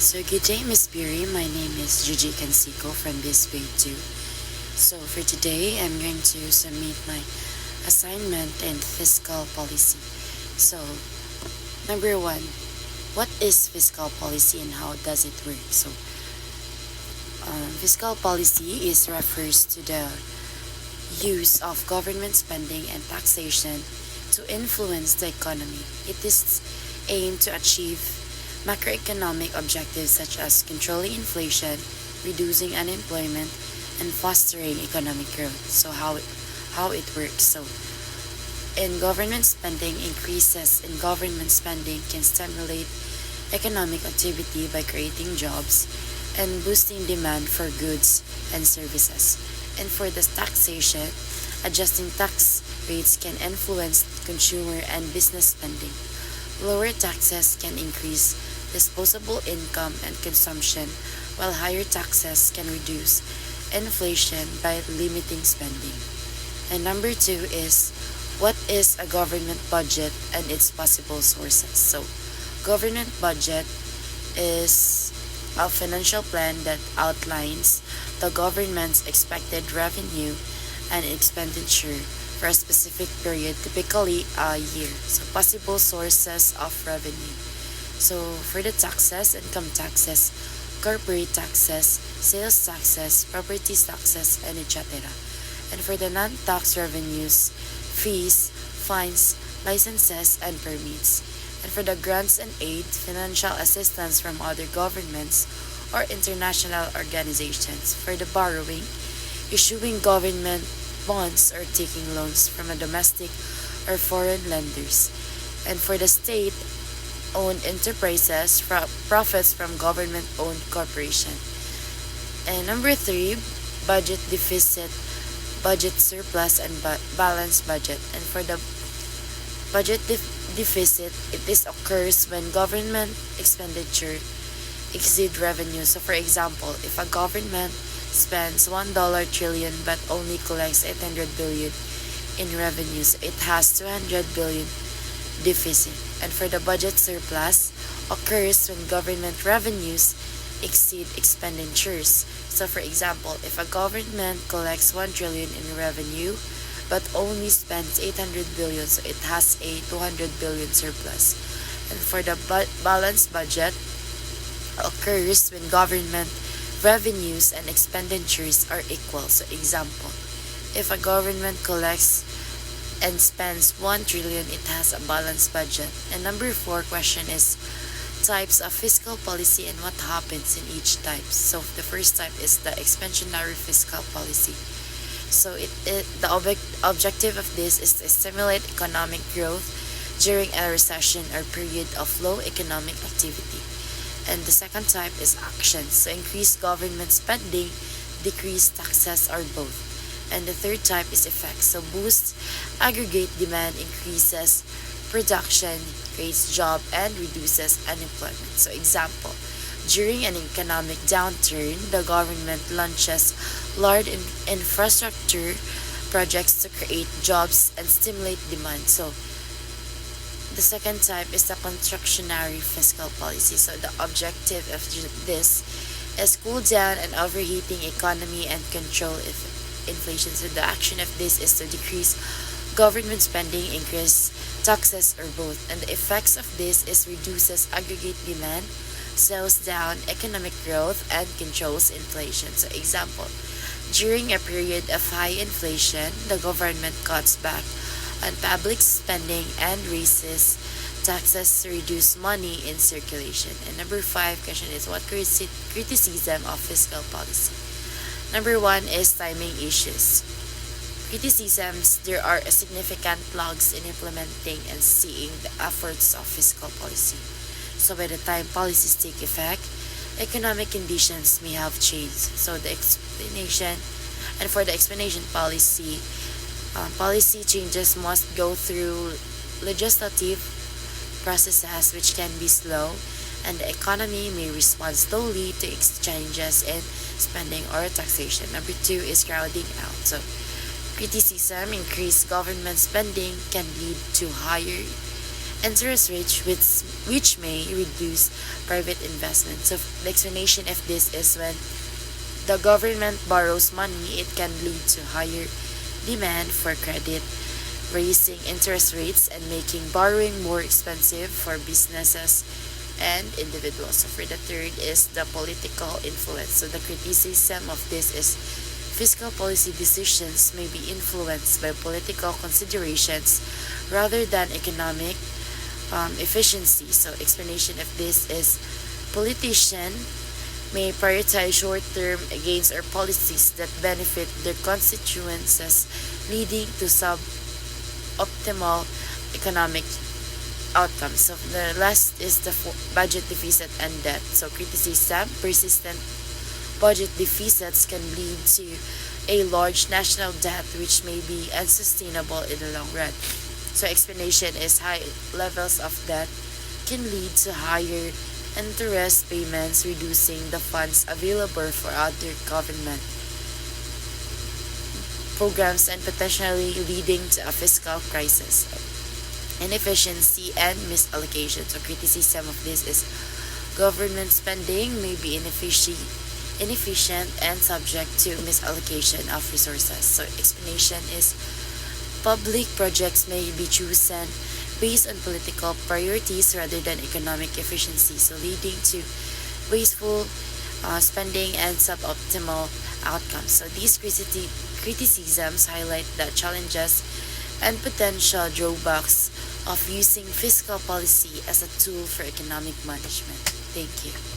So good day, Miss Beery. My name is Jojie Cansico from this grade 2. So for today, I'm going to submit my assignment in fiscal policy. So number one, what is fiscal policy and how does it work? So fiscal policy refers to the use of government spending and taxation to influence the economy. It is aimed to achieve macroeconomic objectives such as controlling inflation, reducing unemployment, and fostering economic growth. So how it works. So in government spending, increases in government spending can stimulate economic activity by creating jobs and boosting demand for goods and services. And for the taxation, adjusting tax rates can influence consumer and business spending. Lower taxes can increase disposable income and consumption, while higher taxes can reduce inflation by limiting spending. And number two is, what is a government budget and its possible sources? So government budget is a financial plan that outlines the government's expected revenue and expenditure for a specific period, typically a year. So possible sources of revenue. So for the taxes, income taxes, corporate taxes, sales taxes, property taxes, and etc. And for the non-tax revenues, fees, fines, licenses, and permits. And for the grants and aid, financial assistance from other governments or international organizations. For the borrowing, issuing government bonds or taking loans from a domestic or foreign lenders. And for the state-owned enterprises, profits from government-owned corporation. And number three, budget deficit, budget surplus, and balanced budget. And for the budget deficit, it occurs when government expenditure exceed revenue. So for example, if a government spends $1 trillion but only collects 800 billion in revenues, it has 200 billion deficit. And for the budget surplus, occurs when government revenues exceed expenditures. So for example, if a government collects 1 trillion in revenue but only spends 800 billion, so it has a 200 billion surplus. And for the balanced budget, occurs when government revenues and expenditures are equal. So example, if a government collects and spends 1 trillion, it has a balanced budget. And number four question is types of fiscal policy and what happens in each type. So the first type is the expansionary fiscal policy. So the objective of this is to stimulate economic growth during a recession or period of low economic activity. And the second type is actions. So increase government spending, decrease taxes, or both. And the third type is effects. So boost aggregate demand, increases production, creates job, and reduces unemployment. So example, during an economic downturn, the government launches large infrastructure projects to create jobs and stimulate demand. So the second type is the contractionary fiscal policy. So the objective of this is cool down an overheating economy and control inflation. So the action of this is to decrease government spending, increase taxes, or both. And the effects of this is reduces aggregate demand, slows down economic growth, and controls inflation. So example, during a period of high inflation, the government cuts back on public spending and raises taxes to reduce money in circulation. And number five question is what criticism of fiscal policy? Number one is timing issues. Criticisms, there are significant lags in implementing and seeing the efforts of fiscal policy. So by the time policies take effect, economic conditions may have changed. So the explanation, and for the explanation policy, policy changes must go through legislative processes which can be slow, and the economy may respond slowly to changes in spending or taxation. Number two is crowding out. So criticism, increased government spending can lead to higher interest rates which may reduce private investment. So the explanation of this is when the government borrows money, it can lead to higher demand for credit, raising interest rates and making borrowing more expensive for businesses and individuals. So for the third is the political influence. So the criticism of this is fiscal policy decisions may be influenced by political considerations rather than economic efficiency. So explanation of this is politician may prioritize short-term gains or policies that benefit their constituencies, leading to suboptimal economic outcomes. So the last is the budget deficit and debt. So criticism, persistent budget deficits can lead to a large national debt which may be unsustainable in the long run. So explanation is high levels of debt can lead to higher interest payments, reducing the funds available for other government programs and potentially leading to a fiscal crisis. Inefficiency and misallocation. So criticism of this is government spending may be inefficient and subject to misallocation of resources. So explanation is public projects may be chosen based on political priorities rather than economic efficiency, so leading to wasteful spending and suboptimal outcomes. So these criticisms highlight the challenges and potential drawbacks of using fiscal policy as a tool for economic management. Thank you.